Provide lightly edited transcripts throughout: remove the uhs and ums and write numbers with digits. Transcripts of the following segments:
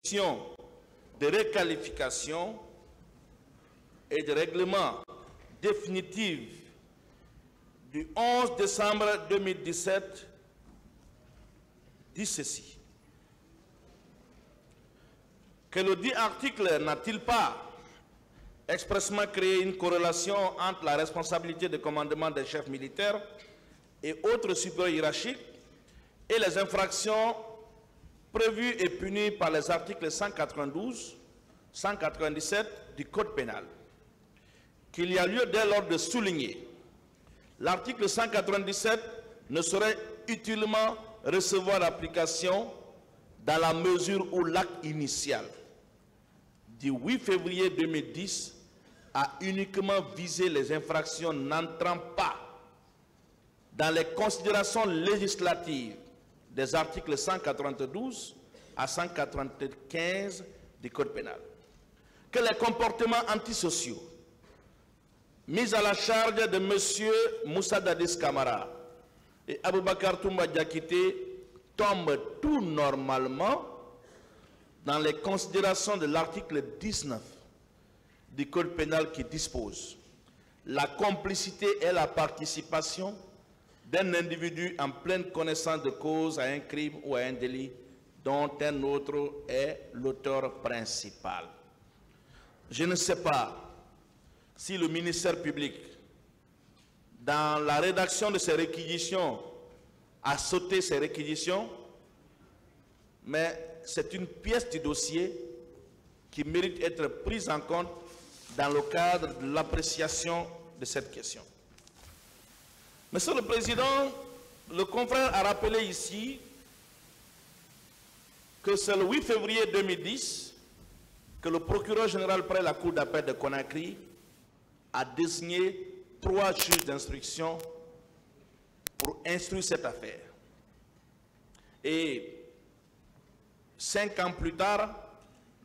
de requalification et de règlement définitive du 11 décembre 2017 dit ceci. Que le dit article n'a-t-il pas expressément créé une corrélation entre la responsabilité de commandement des chefs militaires et autres supérieurs hiérarchiques et les infractions prévues et punies par les articles 192, 197 du Code pénal, qu'il y a lieu dès lors de souligner. L'article 197 ne saurait utilement recevoir l'application dans la mesure où l'acte initial du 8 février 2010 a uniquement visé les infractions n'entrant pas dans les considérations législatives des articles 192 à 195 du Code pénal. Que les comportements antisociaux mis à la charge de M. Moussa Dadis Camara et Aboubakar Toumba Diakité tombent tout normalement dans les considérations de l'article 19 du Code pénal qui dispose la complicité et la participation d'un individu en pleine connaissance de cause à un crime ou à un délit dont un autre est l'auteur principal. Je ne sais pas si le ministère public, dans la rédaction de ces réquisitions, a sauté ces réquisitions, mais c'est une pièce du dossier qui mérite d'être prise en compte dans le cadre de l'appréciation de cette question. Monsieur le Président, le confrère a rappelé ici que c'est le 8 février 2010 que le procureur général près la Cour d'appel de Conakry a désigné 3 juges d'instruction pour instruire cette affaire. Et 5 ans plus tard,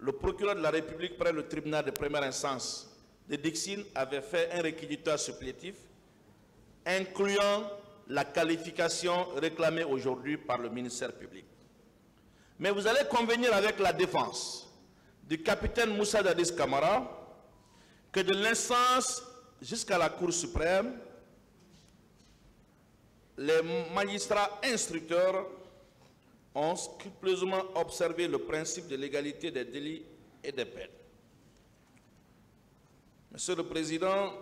le procureur de la République près le tribunal de première instance de Dixine avait fait un réquisitoire supplétif incluant la qualification réclamée aujourd'hui par le ministère public. Mais vous allez convenir avec la défense du capitaine Moussa Dadis Camara que de l'instance jusqu'à la Cour suprême, les magistrats instructeurs ont scrupuleusement observé le principe de l'égalité des délits et des peines. Monsieur le Président,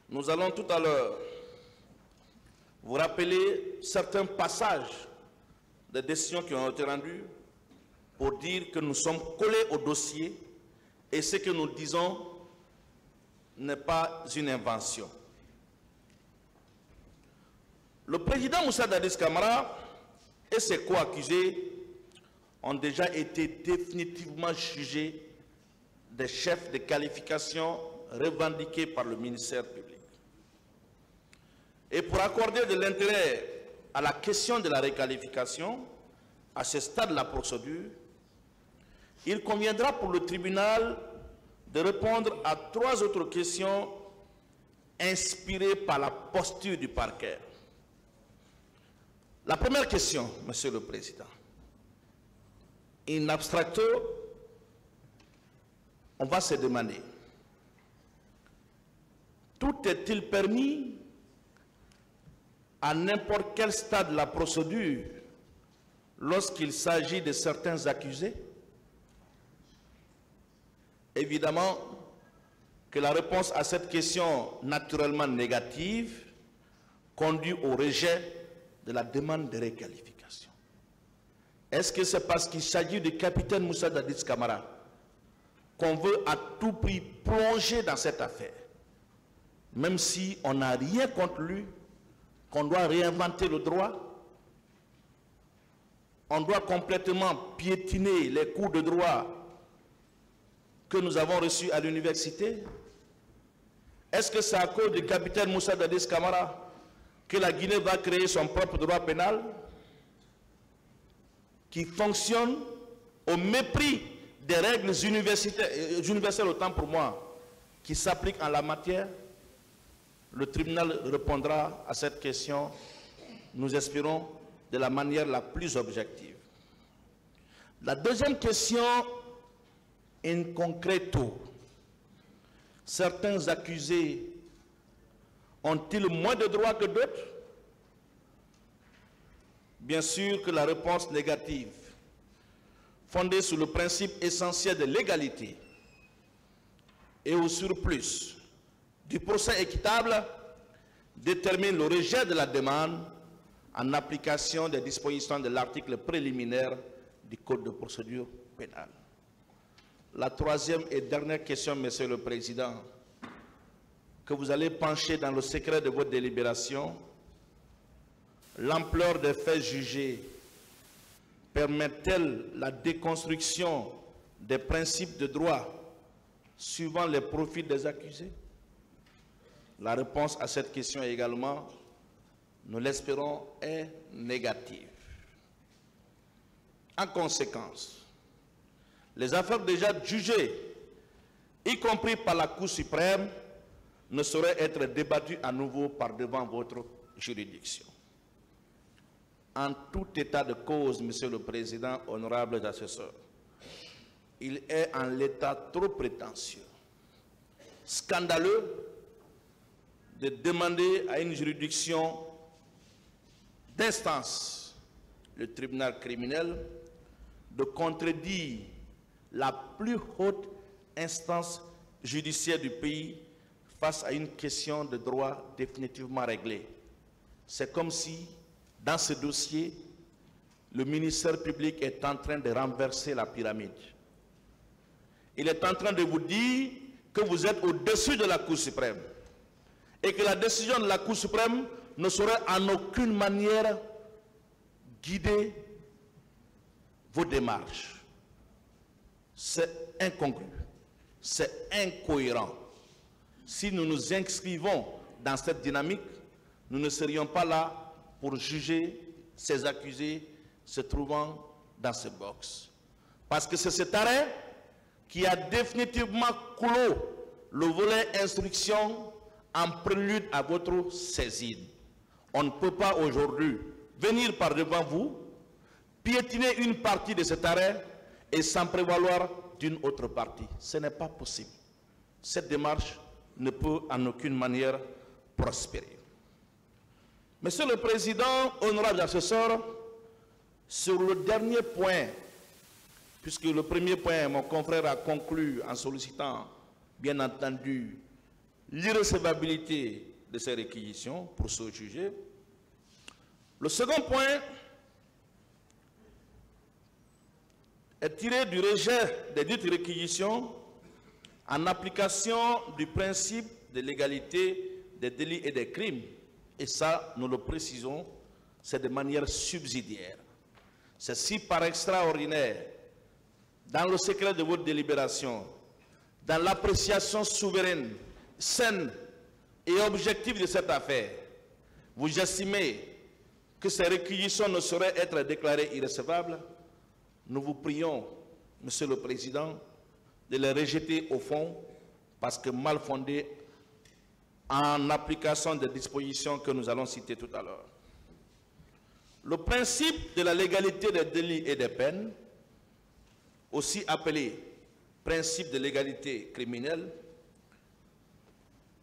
nous allons tout à l'heure vous rappeler certains passages des décisions qui ont été rendues pour dire que nous sommes collés au dossier et ce que nous disons n'est pas une invention. Le président Moussa Dadis Camara et ses co-accusés ont déjà été définitivement jugés des chefs de qualification revendiqués par le ministère public. Et pour accorder de l'intérêt à la question de la requalification, à ce stade de la procédure, il conviendra pour le tribunal de répondre à 3 autres questions inspirées par la posture du parquet. La première question, Monsieur le Président, in abstracto, on va se demander, tout est-il permis à n'importe quel stade de la procédure lorsqu'il s'agit de certains accusés? Évidemment que la réponse à cette question naturellement négative conduit au rejet de la demande de requalification. Est-ce que c'est parce qu'il s'agit du capitaine Moussa Dadis Camara qu'on veut à tout prix plonger dans cette affaire, même si on n'a rien contre lui, qu'on doit réinventer le droit? On doit complètement piétiner les cours de droit que nous avons reçus à l'université? Est-ce que c'est à cause du capitaine Moussa Dadis Camara que la Guinée va créer son propre droit pénal qui fonctionne au mépris des règles universelles autant pour moi qui s'appliquent en la matière? Le tribunal répondra à cette question, nous espérons, de la manière la plus objective. La deuxième question, in concreto, certains accusés ont-ils moins de droits que d'autres? Bien sûr que la réponse négative, fondée sur le principe essentiel de l'égalité et au surplus du procès équitable, détermine le rejet de la demande en application des dispositions de l'article préliminaire du Code de procédure pénale. La troisième et dernière question, Monsieur le Président, que vous allez pencher dans le secret de votre délibération, l'ampleur des faits jugés permet-elle la déconstruction des principes de droit suivant les profils des accusés? La réponse à cette question également, nous l'espérons, est négative. En conséquence, les affaires déjà jugées, y compris par la Cour suprême, ne sauraient être débattues à nouveau par devant votre juridiction. En tout état de cause, Monsieur le Président, honorables assesseurs, il est en l'état trop prétentieux, scandaleux, de demander à une juridiction d'instance, le tribunal criminel, de contredire la plus haute instance judiciaire du pays face à une question de droit définitivement réglée. C'est comme si, dans ce dossier, le ministère public est en train de renverser la pyramide. Il est en train de vous dire que vous êtes au-dessus de la Cour suprême et que la décision de la Cour suprême ne saurait en aucune manière guider vos démarches. C'est incongru, c'est incohérent. Si nous nous inscrivons dans cette dynamique, nous ne serions pas là pour juger ces accusés se trouvant dans ce box. Parce que c'est cet arrêt qui a définitivement clos le volet instruction en prélude à votre saisine. On ne peut pas aujourd'hui venir par devant vous, piétiner une partie de cet arrêt et s'en prévaloir d'une autre partie. Ce n'est pas possible. Cette démarche ne peut en aucune manière prospérer. Monsieur le Président, honorables assesseurs, sur le dernier point, puisque le premier point, mon confrère a conclu en sollicitant, bien entendu, l'irrecevabilité de ces réquisitions pour ce sujet. Le second point est tiré du rejet des dites réquisitions en application du principe de l'égalité des délits et des crimes. Et ça, nous le précisons, c'est de manière subsidiaire. C'est si par extraordinaire, dans le secret de votre délibération, dans l'appréciation souveraine, saine et objective de cette affaire, vous estimez que ces réquisitions ne sauraient être déclarées irrecevables, nous vous prions, Monsieur le Président, de les rejeter au fond parce que mal fondées en application des dispositions que nous allons citer tout à l'heure. Le principe de la légalité des délits et des peines, aussi appelé principe de l'égalité criminelle,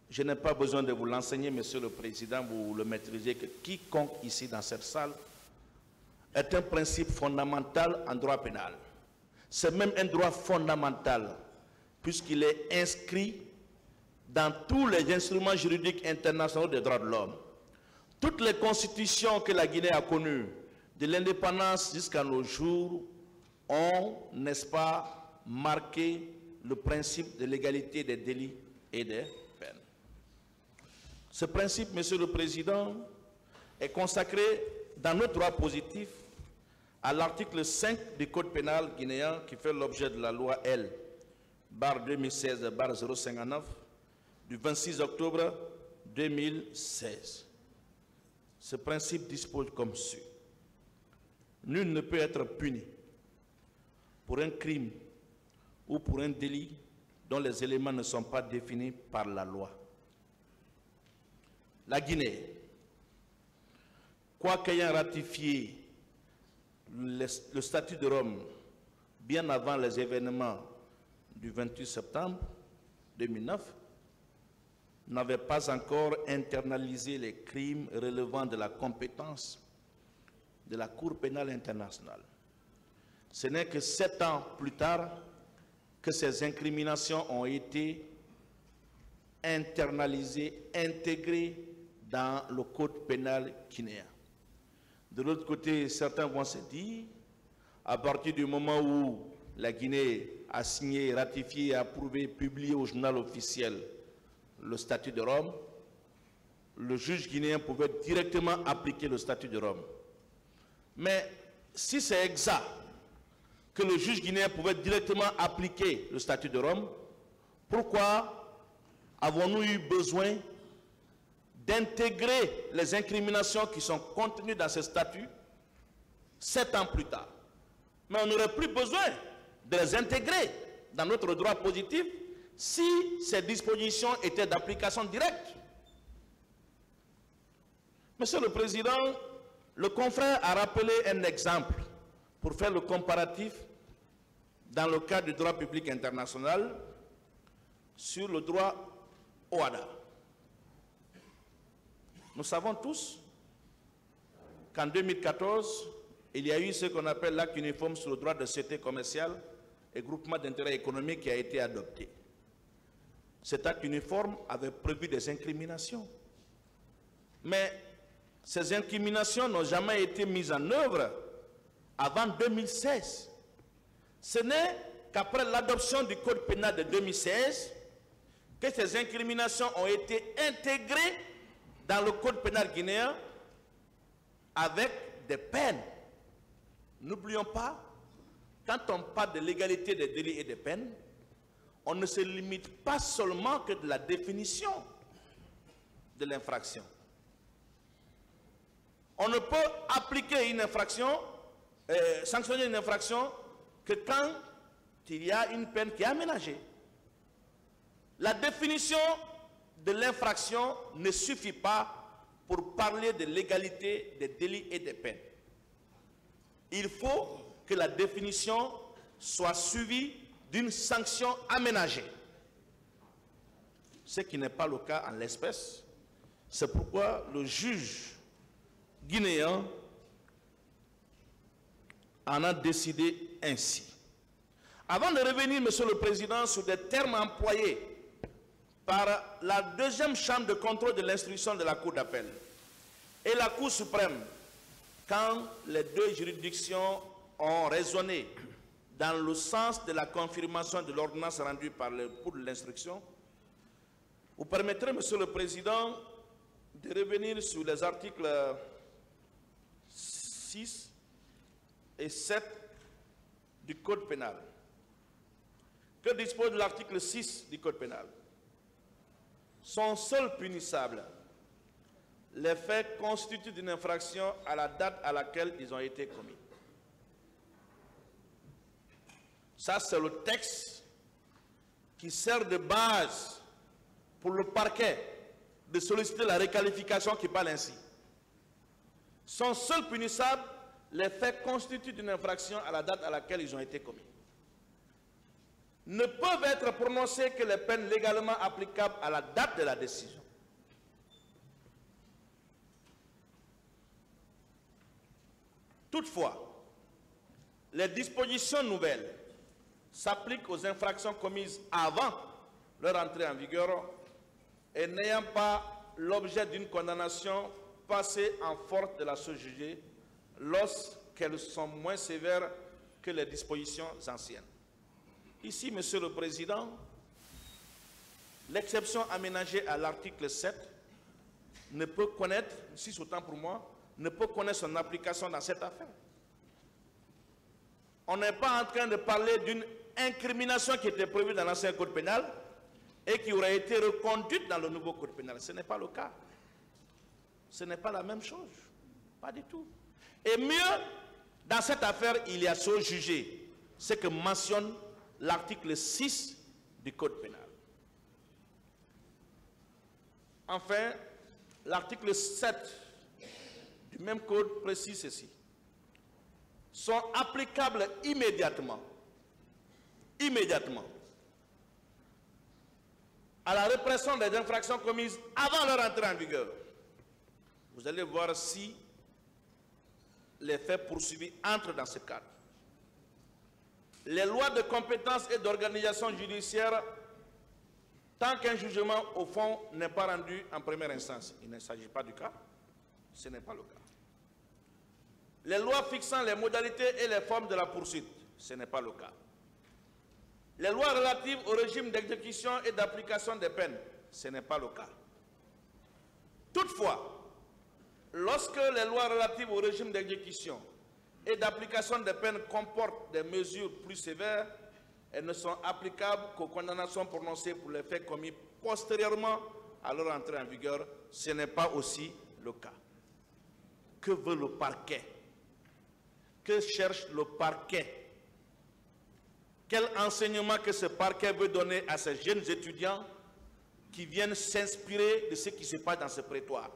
je n'ai pas besoin de vous l'enseigner, Monsieur le Président, vous le maîtrisez, que quiconque ici dans cette salle est un principe fondamental en droit pénal. C'est même un droit fondamental, puisqu'il est inscrit dans tous les instruments juridiques internationaux des droits de l'homme. Toutes les constitutions que la Guinée a connues, de l'indépendance jusqu'à nos jours, ont, n'est-ce pas, marqué le principe de l'égalité des délits et des peines. Ce principe, Monsieur le Président, est consacré dans notre droit positif à l'article 5 du Code pénal guinéen qui fait l'objet de la loi L/2016/059 du 26 octobre 2016. Ce principe dispose comme suit. Nul ne peut être puni pour un crime ou pour un délit dont les éléments ne sont pas définis par la loi. La Guinée, quoiqu'ayant ratifié le statut de Rome bien avant les événements du 28 septembre 2009, n'avait pas encore internalisé les crimes relevant de la compétence de la Cour pénale internationale. Ce n'est que 7 ans plus tard que ces incriminations ont été internalisées, intégrées dans le code pénal guinéen. De l'autre côté, certains vont se dire, à partir du moment où la Guinée a signé, ratifié, approuvé, publié au journal officiel le statut de Rome, le juge guinéen pouvait directement appliquer le statut de Rome. Mais si c'est exact que le juge guinéen pouvait directement appliquer le statut de Rome, pourquoi avons-nous eu besoin d'intégrer les incriminations qui sont contenues dans ce statut 7 ans plus tard? Mais on n'aurait plus besoin de les intégrer dans notre droit positif si ces dispositions étaient d'application directe. Monsieur le Président, le confrère a rappelé un exemple pour faire le comparatif dans le cadre du droit public international sur le droit OHADA. Nous savons tous qu'en 2014, il y a eu ce qu'on appelle l'acte uniforme sur le droit de société commerciale et groupement d'intérêt économique qui a été adopté. Cet acte uniforme avait prévu des incriminations. Mais ces incriminations n'ont jamais été mises en œuvre avant 2016. Ce n'est qu'après l'adoption du Code pénal de 2016 que ces incriminations ont été intégrées dans le Code pénal guinéen avec des peines. N'oublions pas, quand on parle de l'égalité des délits et des peines, on ne se limite pas seulement que de la définition de l'infraction. On ne peut appliquer une infraction, sanctionner une infraction que quand il y a une peine qui est aménagée. La définition de l'infraction ne suffit pas pour parler de l'égalité des délits et des peines. Il faut que la définition soit suivie d'une sanction aménagée. Ce qui n'est pas le cas en l'espèce. C'est pourquoi le juge guinéen en a décidé ainsi. Avant de revenir, Monsieur le Président, sur des termes employés par la deuxième chambre de contrôle de l'instruction de la Cour d'appel et la Cour suprême, quand les deux juridictions ont raisonné dans le sens de la confirmation de l'ordonnance rendue par le cours de l'instruction, vous permettrez, Monsieur le Président, de revenir sur les articles 6 et 7 du Code pénal. Que dispose l'article 6 du Code pénal? Sont seuls punissables les faits constituent d'une infraction à la date à laquelle ils ont été commis. Ça, c'est le texte qui sert de base pour le parquet de solliciter la requalification qui parle ainsi. Sont seuls punissables les faits constituent d'une infraction à la date à laquelle ils ont été commis. Ne peuvent être prononcées que les peines légalement applicables à la date de la décision. Toutefois, les dispositions nouvelles s'appliquent aux infractions commises avant leur entrée en vigueur et n'ayant pas l'objet d'une condamnation passée en force de la chose jugée lorsqu'elles sont moins sévères que les dispositions anciennes. Ici, Monsieur le Président, l'exception aménagée à l'article 7 ne peut connaître, si c'est autant pour moi, ne peut connaître son application dans cette affaire. On n'est pas en train de parler d'une incrimination qui était prévue dans l'ancien code pénal et qui aurait été reconduite dans le nouveau code pénal. Ce n'est pas le cas. Ce n'est pas la même chose. Pas du tout. Et mieux, dans cette affaire, il y a chose jugée, ce que mentionne l'article 6 du code pénal. Enfin, l'article 7 du même code précise ceci. Sont applicables immédiatement immédiatement à la répression des infractions commises avant leur entrée en vigueur. Vous allez voir si les faits poursuivis entrent dans ce cadre. Les lois de compétences et d'organisation judiciaire, tant qu'un jugement au fond n'est pas rendu en première instance, il ne s'agit pas du cas, ce n'est pas le cas. Les lois fixant les modalités et les formes de la poursuite, ce n'est pas le cas. Les lois relatives au régime d'exécution et d'application des peines, ce n'est pas le cas. Toutefois, lorsque les lois relatives au régime d'exécution et d'application des peines comportent des mesures plus sévères, elles ne sont applicables qu'aux condamnations prononcées pour les faits commis postérieurement à leur entrée en vigueur. Ce n'est pas aussi le cas. Que veut le parquet? Que cherche le parquet? Quel enseignement que ce parquet veut donner à ces jeunes étudiants qui viennent s'inspirer de ce qui se passe dans ce prétoire?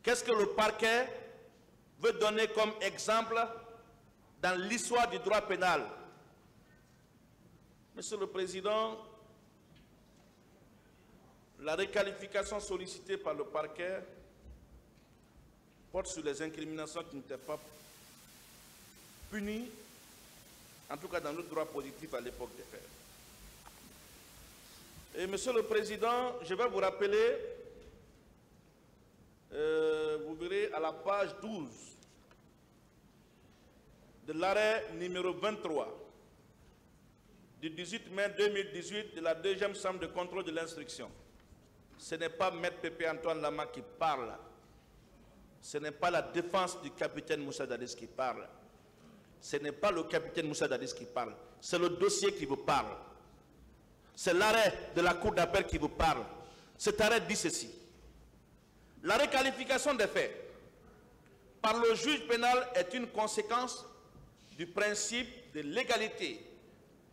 Qu'est-ce que le parquet veut donner comme exemple dans l'histoire du droit pénal? Monsieur le Président, la requalification sollicitée par le parquet porte sur les incriminations qui n'étaient pas punies, en tout cas dans notre droit positif à l'époque des faits. Et Monsieur le Président, je vais vous rappeler, vous verrez à la page 12 de l'arrêt numéro 23 du 18 mai 2018 de la deuxième chambre de contrôle de l'instruction. Ce n'est pas Maître Pépé Antoine Lama qui parle. Ce n'est pas la défense du capitaine Moussa Dadis qui parle. Ce n'est pas le capitaine Moussa Dadis qui parle. C'est le dossier qui vous parle. C'est l'arrêt de la cour d'appel qui vous parle. Cet arrêt dit ceci. La requalification des faits par le juge pénal est une conséquence du principe de l'égalité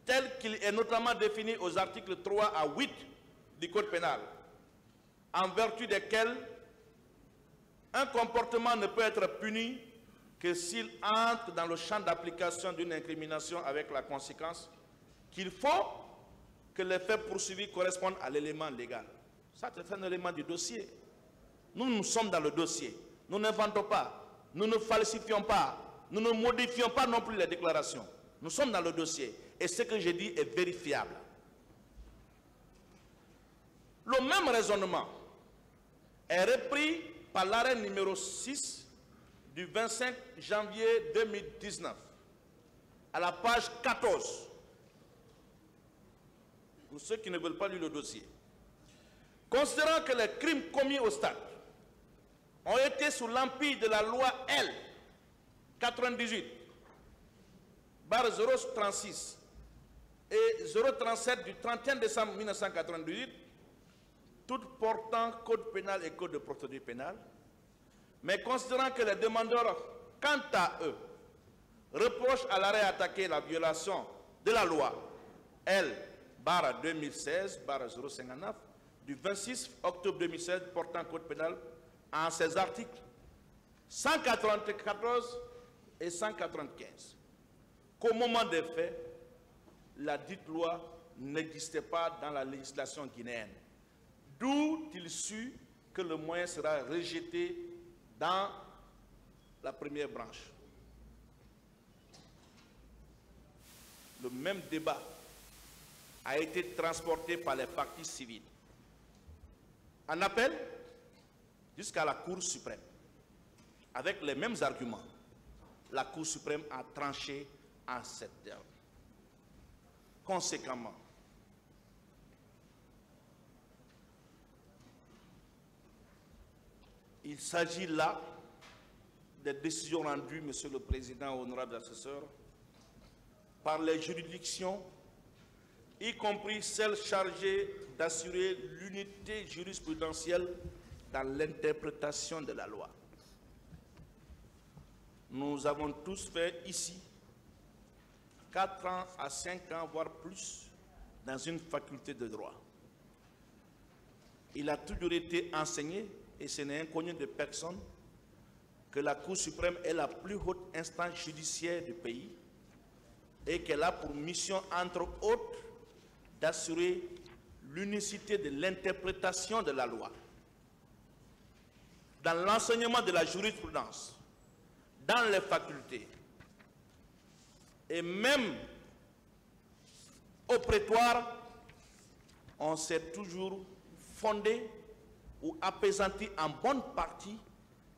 tel qu'il est notamment défini aux articles 3 à 8 du Code pénal, en vertu desquels un comportement ne peut être puni que s'il entre dans le champ d'application d'une incrimination avec la conséquence qu'il faut que les faits poursuivis correspondent à l'élément légal. Ça, c'est un élément du dossier. Nous sommes dans le dossier. Nous n'inventons pas. Nous ne falsifions pas. Nous ne modifions pas non plus les déclarations. Nous sommes dans le dossier. Et ce que j'ai dit est vérifiable. Le même raisonnement est repris par l'arrêt numéro 6 du 25 janvier 2019, à la page 14, pour ceux qui ne veulent pas lire le dossier. Considérant que les crimes commis au stade ont été sous l'empire de la loi L 98/036 et 037 du 31 décembre 1998, toutes portant code pénal et code de procédure pénale, mais considérant que les demandeurs, quant à eux, reprochent à l'arrêt attaqué la violation de la loi L/2016/059 du 26 octobre 2016 portant code pénal en ses articles 194 et 195, qu'au moment des faits, la dite loi n'existait pas dans la législation guinéenne. D'où il sut que le moyen sera rejeté dans la première branche. Le même débat a été transporté par les partis civils en appel jusqu'à la Cour suprême. Avec les mêmes arguments, la Cour suprême a tranché en cette terme. Conséquemment, il s'agit là des décisions rendues, Monsieur le Président, honorable assesseur, par les juridictions, y compris celles chargées d'assurer l'unité jurisprudentielle dans l'interprétation de la loi. Nous avons tous fait ici 4 ans à 5 ans, voire plus, dans une faculté de droit. Il a toujours été enseigné, et ce n'est inconnu de personne, que la Cour suprême est la plus haute instance judiciaire du pays et qu'elle a pour mission, entre autres, d'assurer l'unicité de l'interprétation de la loi, dans l'enseignement de la jurisprudence, dans les facultés, et même au prétoire, on s'est toujours fondé ou apaisanti en bonne partie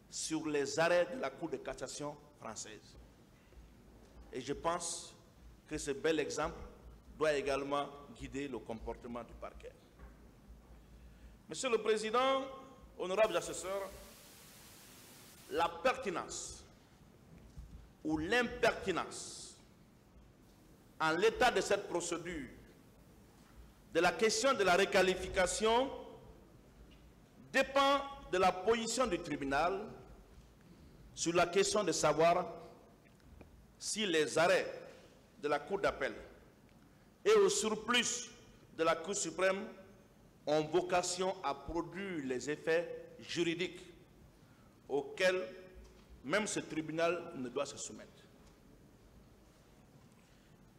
sur les arrêts de la Cour de cassation française. Et je pense que ce bel exemple doit également guider le comportement du parquet. Monsieur le Président, honorables assesseurs, la pertinence ou l'impertinence en l'état de cette procédure de la question de la requalification dépend de la position du tribunal sur la question de savoir si les arrêts de la Cour d'appel et au surplus de la Cour suprême ont vocation à produire les effets juridiques auxquels même ce tribunal ne doit se soumettre.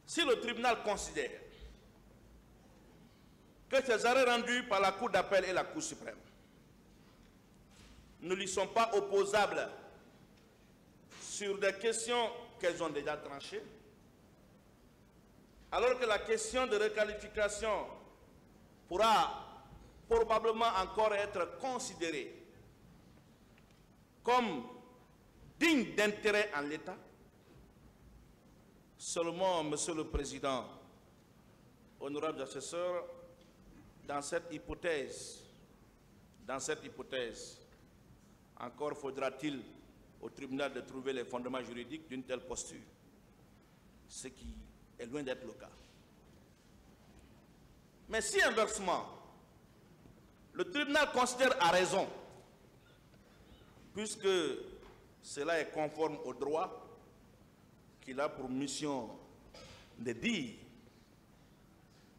Si le tribunal considère que ces arrêts rendus par la Cour d'appel et la Cour suprême ne lui sont pas opposables sur des questions qu'elles ont déjà tranchées, alors que la question de requalification pourra probablement encore être considérée comme digne d'intérêt en l'État, seulement, Monsieur le Président, honorables assesseurs, dans cette hypothèse, encore faudra-t-il au tribunal de trouver les fondements juridiques d'une telle posture, ce qui est loin d'être le cas. Mais si inversement, le tribunal considère à raison, puisque cela est conforme au droit, qu'il a pour mission de dire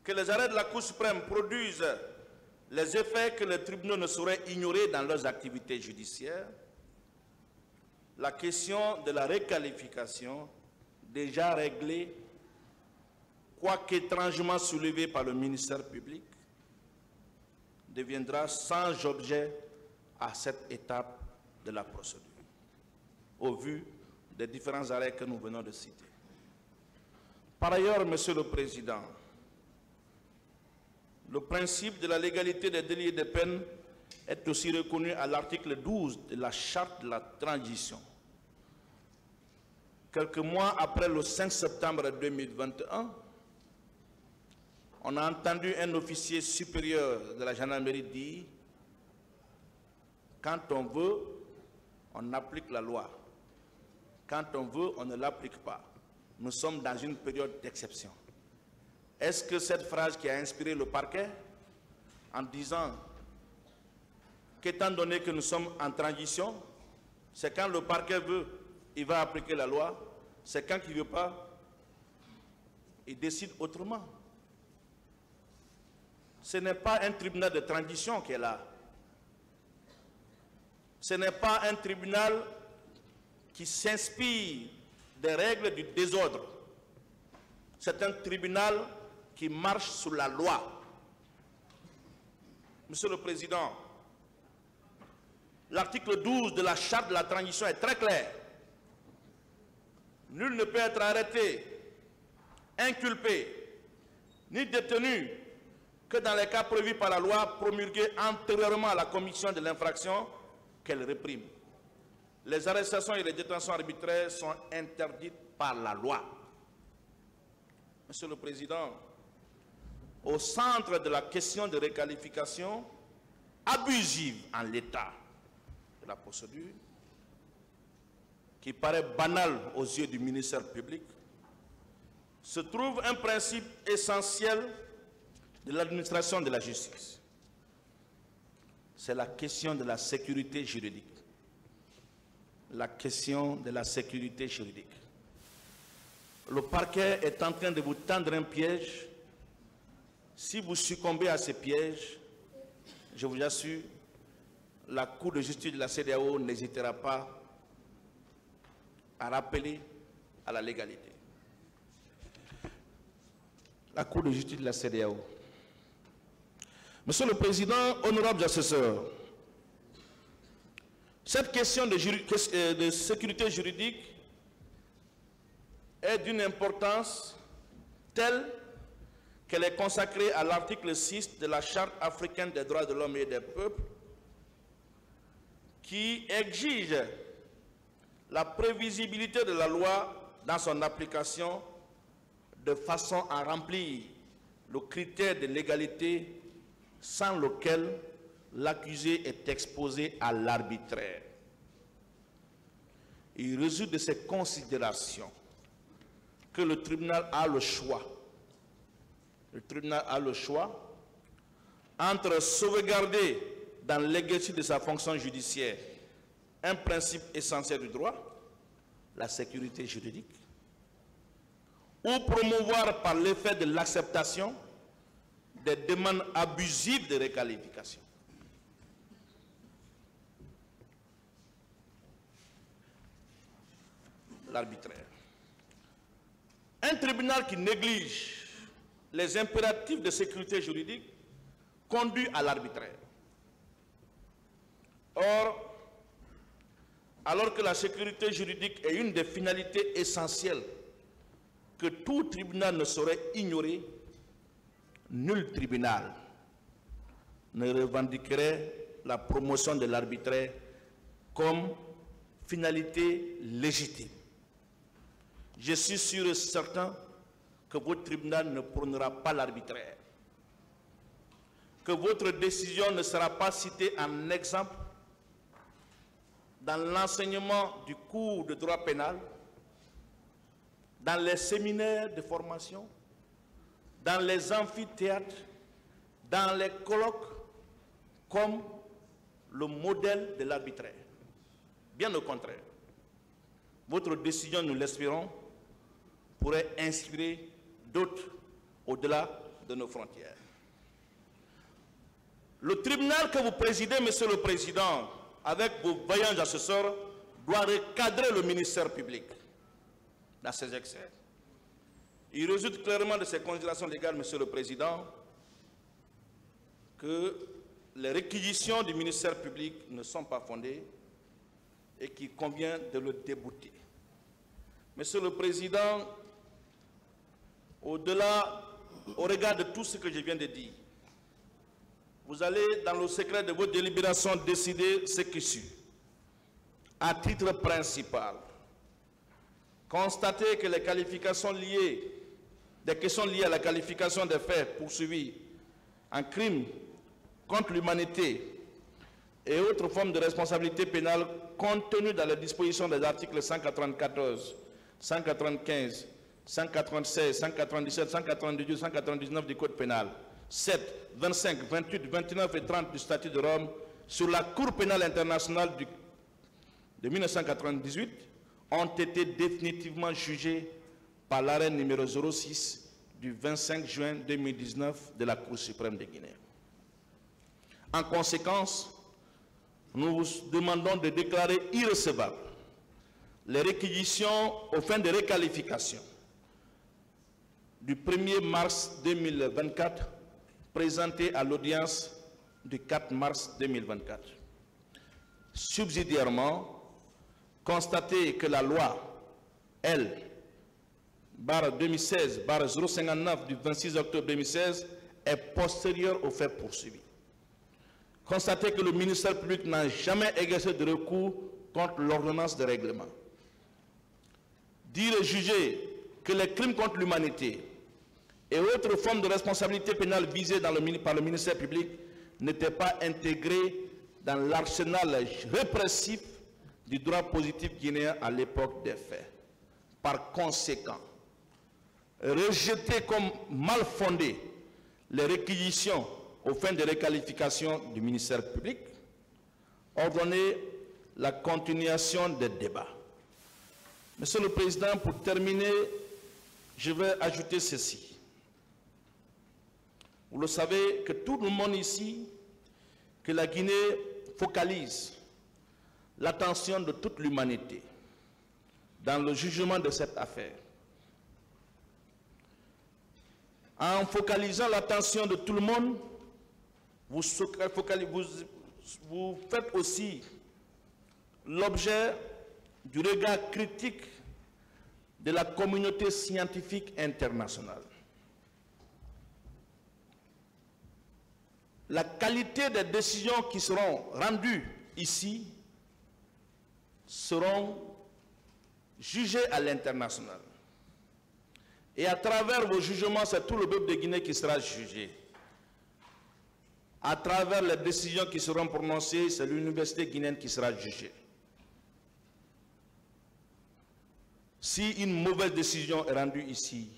que les arrêts de la Cour suprême produisent les effets que les tribunaux ne sauraient ignorer dans leurs activités judiciaires, la question de la requalification, déjà réglée, quoique étrangement soulevée par le ministère public, deviendra sans objet à cette étape de la procédure, au vu des différents arrêts que nous venons de citer. Par ailleurs, Monsieur le Président, le principe de la légalité des délits et des peines est aussi reconnu à l'article 12 de la Charte de la transition. Quelques mois après le 5 septembre 2021, on a entendu un officier supérieur de la gendarmerie dire « Quand on veut, on applique la loi. Quand on veut, on ne l'applique pas. Nous sommes dans une période d'exception. » Est-ce que cette phrase qui a inspiré le parquet en disant qu'étant donné que nous sommes en transition, c'est quand le parquet veut, il va appliquer la loi, c'est quand il ne veut pas, il décide autrement. Ce n'est pas un tribunal de transition qui est là. Ce n'est pas un tribunal qui s'inspire des règles du désordre. C'est un tribunal qui marche sous la loi. Monsieur le Président, l'article 12 de la Charte de la transition est très clair. Nul ne peut être arrêté, inculpé, ni détenu que dans les cas prévus par la loi promulguée antérieurement à la commission de l'infraction qu'elle réprime. Les arrestations et les détentions arbitraires sont interdites par la loi. Monsieur le Président, au centre de la question de requalification abusive en l'état de la procédure, qui paraît banale aux yeux du ministère public, se trouve un principe essentiel de l'administration de la justice. C'est la question de la sécurité juridique. La question de la sécurité juridique. Le parquet est en train de vous tendre un piège. Si vous succombez à ce piège, je vous assure, la Cour de justice de la CEDEAO n'hésitera pas à rappeler à la légalité. la Cour de justice de la CEDEAO. Monsieur le Président, honorables assesseurs, cette question de sécurité juridique est d'une importance telle qu'elle est consacrée à l'article 6 de la Charte africaine des droits de l'homme et des peuples, qui exige la prévisibilité de la loi dans son application de façon à remplir le critère de légalité sans lequel l'accusé est exposé à l'arbitraire. Il résulte de ces considérations que le tribunal a le choix. Le tribunal a le choix entre sauvegarder dans l'exercice de sa fonction judiciaire un principe essentiel du droit, la sécurité juridique, ou promouvoir par l'effet de l'acceptation des demandes abusives de requalification. L'arbitraire. Un tribunal qui néglige les impératifs de sécurité juridique conduit à l'arbitraire. Or, alors que la sécurité juridique est une des finalités essentielles que tout tribunal ne saurait ignorer, nul tribunal ne revendiquerait la promotion de l'arbitraire comme finalité légitime. Je suis sûr et certain que votre tribunal ne prônera pas l'arbitraire, que votre décision ne sera pas citée en exemple dans l'enseignement du cours de droit pénal, dans les séminaires de formation, dans les amphithéâtres, dans les colloques, comme le modèle de l'arbitraire. Bien au contraire, votre décision, nous l'espérons, pourrait inspirer d'autres au-delà de nos frontières. Le tribunal que vous présidez, Monsieur le Président, avec vos vaillants assesseurs, doit recadrer le ministère public dans ses excès. Il résulte clairement de ces considérations légales, Monsieur le Président, que les réquisitions du ministère public ne sont pas fondées et qu'il convient de le débouter. Monsieur le Président, au-delà, au regard de tout ce que je viens de dire, vous allez, dans le secret de vos délibérations, décider ce qui suit. À titre principal, constatez que les qualifications liées, des questions liées à la qualification des faits poursuivis en crime contre l'humanité et autres formes de responsabilité pénale contenues dans les dispositions des articles 194, 195, 196, 197, 198, 199 du Code pénal, 7, 25, 28, 29 et 30 du statut de Rome sur la Cour pénale internationale de 1998 ont été définitivement jugés par l'arrêt numéro 06 du 25 juin 2019 de la Cour suprême de Guinée. En conséquence, nous vous demandons de déclarer irrecevables les réquisitions aux fins de réqualification du 1er mars 2024 présentées à l'audience du 4 mars 2024. Subsidiairement, constatez que la loi L. 2016-059 du 26 octobre 2016 est postérieure aux faits poursuivis. Constatez que le ministère public n'a jamais exercé de recours contre l'ordonnance de règlement. Dire et juger que les crimes contre l'humanité et autres formes de responsabilité pénale visées par le ministère public n'étaient pas intégrées dans l'arsenal répressif du droit positif guinéen à l'époque des faits. Par conséquent, rejeter comme mal fondées les réquisitions aux fins de réqualification du ministère public, ordonner la continuation des débats. Monsieur le Président, pour terminer, je vais ajouter ceci. Vous le savez que tout le monde ici, que la Guinée focalise l'attention de toute l'humanité dans le jugement de cette affaire. En focalisant l'attention de tout le monde, vous faites aussi l'objet du regard critique de la communauté scientifique internationale. La qualité des décisions qui seront rendues ici seront jugées à l'international. Et à travers vos jugements, c'est tout le peuple de Guinée qui sera jugé. À travers les décisions qui seront prononcées, c'est l'université guinéenne qui sera jugée. Si une mauvaise décision est rendue ici,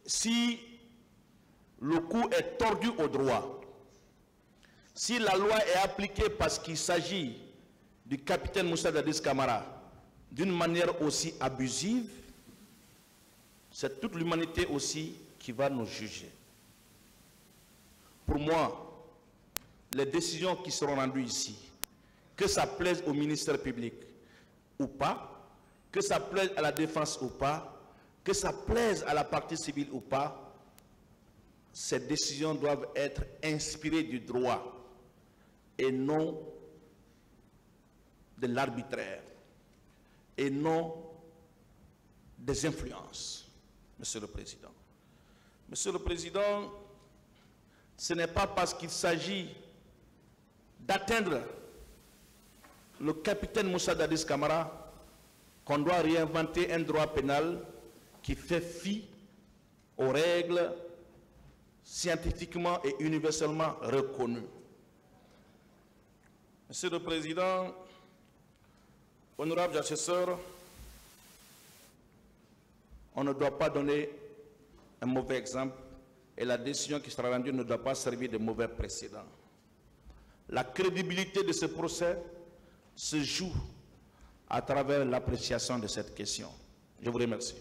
si le coup est tordu au droit, si la loi est appliquée parce qu'il s'agit du capitaine Moussa Dadis Camara d'une manière aussi abusive, c'est toute l'humanité aussi qui va nous juger. Pour moi, les décisions qui seront rendues ici, que ça plaise au ministère public ou pas, que ça plaise à la défense ou pas, que ça plaise à la partie civile ou pas, ces décisions doivent être inspirées du droit et non de l'arbitraire et non des influences. Monsieur le Président. Monsieur le Président, ce n'est pas parce qu'il s'agit d'atteindre le capitaine Moussa Dadis Camara qu'on doit réinventer un droit pénal qui fait fi aux règles scientifiquement et universellement reconnues. Monsieur le Président, honorables assesseurs, on ne doit pas donner un mauvais exemple et la décision qui sera rendue ne doit pas servir de mauvais précédent. La crédibilité de ce procès se joue à travers l'appréciation de cette question. Je vous remercie.